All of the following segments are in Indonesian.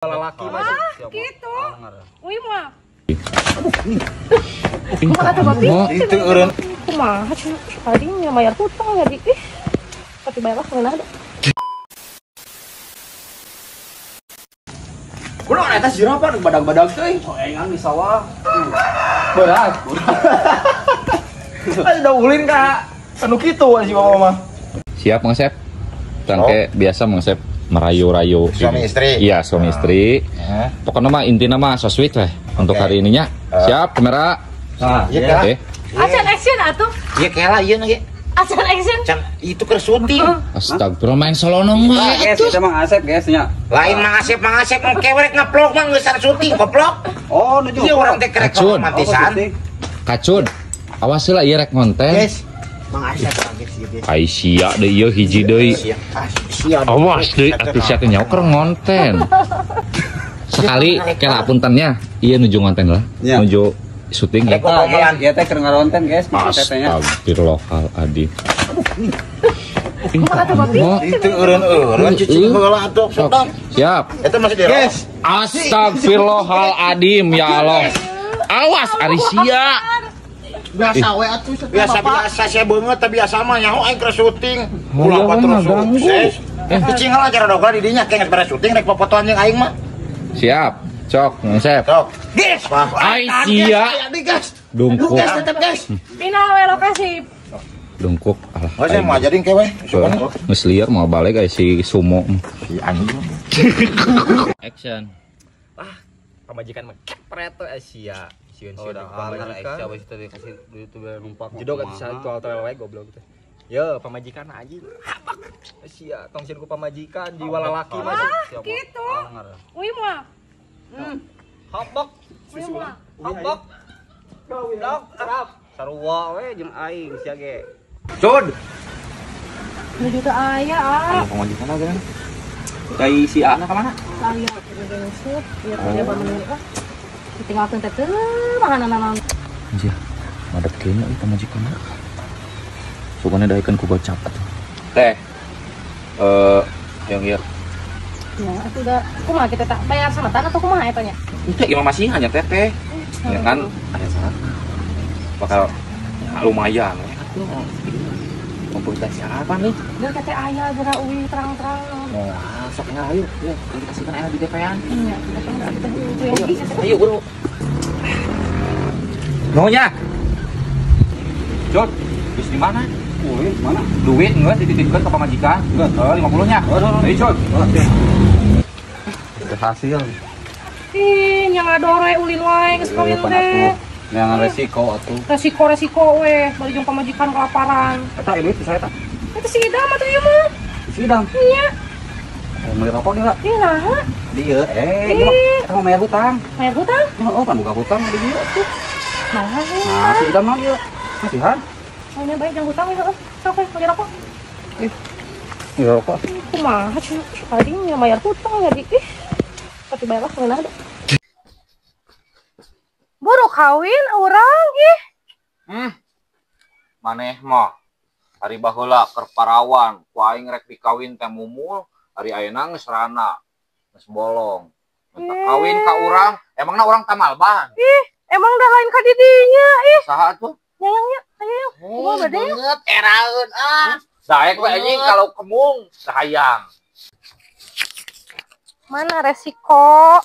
Lelaki masih gitu. Wih mah. Kumaha tuh babi? Itu eureun. Kumaha sih tadi bayar hutang ya di. Tapi bayar lah ada. Kunaon eta sirah pan badag-badag teh. Soengan di sawah. Berat. Udah ulin ka anu kitu si mama mah. Siap Mang Sep. Tangke biasa Mang Sep merayu-rayu suami istri. Iya, suami istri. Pokoknya mah intinya mah so sweet lah untuk hari ininya. Siap kamera. Nah, iya Oke. Action atuh. iya kela ieu ge. Action. Can itu keur syuting. Astagfirullah main solonong mah. Guys, kita Mang Asep guys nya. Lain Mang Asep engke werek ngeplok mah geus syuting goblok. Oh, nuju. Ieu urang teh kerek Kacun. romantisan. Kacun. Awas heula ieu rek konten. Guys, Mang Asep kaget sih guys. Ai sia deui ieu hiji deui. Sia. Awas deui atuh sia teh nyaker ngonten. Sekali kela puntennya ieu nuju ngonten lah. Nuju syuting ya. Ieu teh keur ngaronten guys, tetenya. Astagfirullahaladzim. Kumaha tuh babi? Itu eureun cicing heula atuh sedap. Siap. Eta masih di Guys, Astagfirullahaladzim ya Allah. Awas Arisia. biasa we atuh biasa saya beungeut teh biasa mah nyaho aing keur syuting. Ulah Ulah terus ganggu. sukses. Cicing heula cara dogla di dinya kenget beres syuting rek fotoan jeung aing mah. Siap. Cok, Mang Sep. Sok. Guys, Ai sia. Dungkuk. Guys, tetep guys. Pina we lokasi. Dungkuk. Alah. Oh, saya mau ajarin ke we. Geus liar mau balik guys si Sumo. Si anjing. Action. pamajikan mah kepret tuh Asia. Sieun udah Asia wis teh dikasih duit tuh numpak. Jedog atuh sa tual-tual we goblok teh. Ye, pamajikan anjing. Habak. Asia tong sieun ku pamajikan jiwa lalaki mah. Gitu. Wih mah. Habak. Wih mah. Habak. Dok, kerap. Sarua we jeung aing sia ge. Cud. Ini juga ayah Pamajikan lagi kan. Kai si anak ka mana? Saya bergengsut, biar dia bangun lah. Ditinggalkan teh teu mangan. Anjir. Madep kayaknya ieu pamajikanna. Sukana daekeun ku gocap atuh. Teh. Yang ieu. Ya, itu udah kumaha kita tak bayar sama tanah atau kumaha eta nya? Itu imah masih hanya teteh. Ya kan ada syarat. Bakal lumayan we atuh. Komputer siapa nih? Dia teh ayah geura uwi terang-terang. Nah, soknya ayo. Ya, dikasihkan aja di DP-an. Iya, kita Ayo, bro. Maunya. Jod, bis di mana? Duit mana? Duit enggak dititipkan ke pamajikan. Enggak, 50-nya. Ayo, Jod. Berhasil. Ih, yang adore ulin wae geus kawin teh. Yang resiko atuh. Resiko we, bari jeung pamajikan kelaparan. Eta ini saya tak. Eta si Idam atuh ieu mah. Sidang. Iya. Beli rokok dia. Ih, naha? Dia kita mau bayar hutang. Bayar hutang? Oh, kan buka hutang di dia tuh. Naha sih. Nah, sidang mah dia. Masihan. Hanya baik jeung hutang ya, sok we beli rokok. Iya rokok. Kumaha sih tadi bayar hutang ya di. Tapi bayar lah kemana ada. Buru kawin orang ih. Maneh mah hari baheula keur parawan ku aing rek dikawin teh mumul hari ayeuna geus rana geus bolong minta kawin ka urang emangna urang tamalban Ih, emang dah lain ka didinya ih. saha atuh Nyayangnya, ayo. Kumaha bade? beungeut eraeun daek we anjing kalau kemung sayang Mana resiko?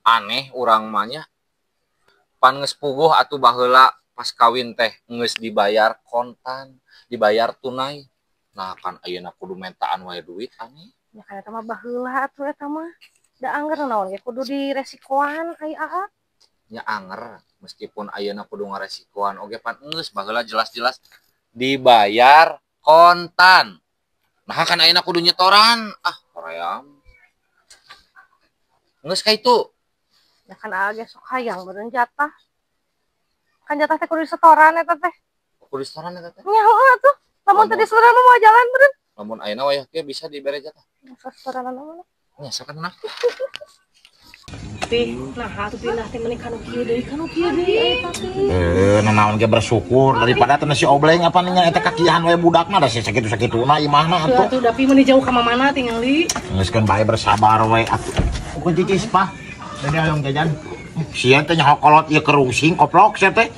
aneh urang mah nya pan geus puguh atuh baheula pas kawin teh geus dibayar kontan, dibayar tunai. Nah kan ayeuna kudu mentaan wae duit aneh. Ya kan eta mah baheula atuh eta mah. Da angger naon ge kudu diresikoan ai aa. Nya anger meskipun ayeuna kudu ngaresikoan oge pan geus baheula jelas-jelas dibayar kontan. Nah kan ayeuna kudu nyetoran. Hoream. Geus ka itu. Ya kan aa ge sok hayang beureun jatah. Kan jatah teh kudu disetoran eta teh. Kudu setoran eta teh. Nya heueuh atuh. Lamun teu disetoran mah moal jalan beureun. Lamun ayeuna wayah ge bisa dibere jatah. Setoran mana? Nya sakan Tapi nah atuh pindah teh meuni kanu kieu deui tapi. Nanaon ge bersyukur daripada teh si obleng apa nya eta kakihan we budakna da sakitu-sakituna imahna atuh. Atuh tapi meuni jauh ka mamana tingali. Geuskeun bae bersabar we atuh. Ukun cicis pah. Deui hoyong jajan. Sia teh nyaho kolot ieu kerusing koplok sia teh.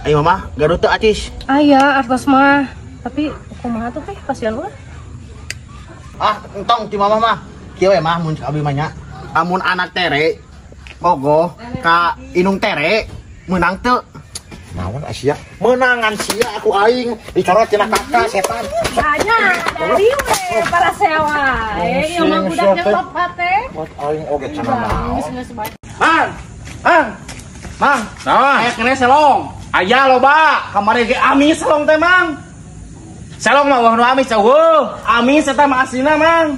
Ayo mah, Garut teu acis. Aya artos mah. Tapi kumaha tuh teh kasihan ulah. Entong ti mama mah. Kieu we mah mun abi mah nya. Amun anak tere bogoh ka inung tere menang teu. Naon Asia? Menangan sia aku aing dicorot cenah kakak setan. Banyak dari we para sewa. Ieu mah budaknya papa teh. Buat aing oge cenah naon. Geus bae. Mang, Naon? aya kene selong. Aya loba, kamari ge amis selong teh, Mang. Selong mah wah nu amis, eueuh. Amis eta mah aslina, Mang.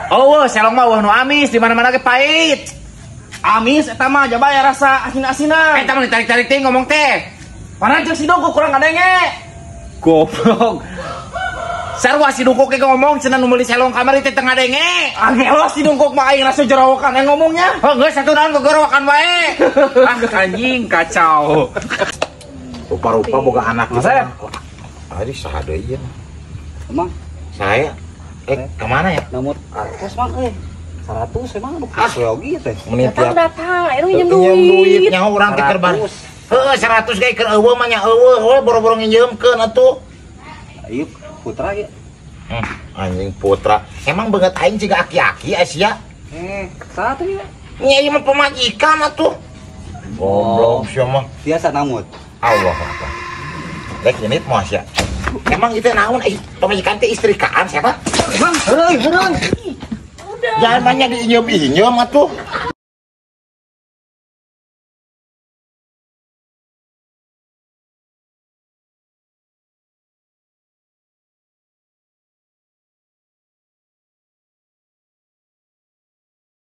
Oh, selong mah wah nu amis, di mana-mana ge pahit. Amis eta mah jaba aya rasa asin-asinan. Eta mah ditarik-tarik teh ngomong teh. Mana jeung si Dongkok kurang ngadenge. Goblok. Sarua si Dungkok ge ngomong cenah nu meuli selong kamari teh teu ngadenge. Angel si Dongkok mah aing rasa jerawakan yang ngomongnya. Oh, geus satu naon gogorowakan wae. Anjing kacau. Rupa-rupa boga anak Mas saya. Ari saha deui ieu? Emang Saya kemana ya? nomor kos Mang 100 emang anu kos oge teh. Menit Datang datang, ayo Pinjam nginjem duit duit. nyaho urang teh keur bar. Heeh 100 ge keur eueuh mah nya eueuh boro-boro nginjemkeun atuh. Ieu putra ya. Anjing putra. Emang beungeut aing ciga aki-aki Asia. Satu ya. Nya ieu mah pemajikan atuh. Goblok sia mah. Biasa namut. Allah Akbar. Dek ini mah Asia. Emang itu naon pemajikan teh istrikaan siapa? Bang, heureun. Jangan banyak diinjem-injem atuh.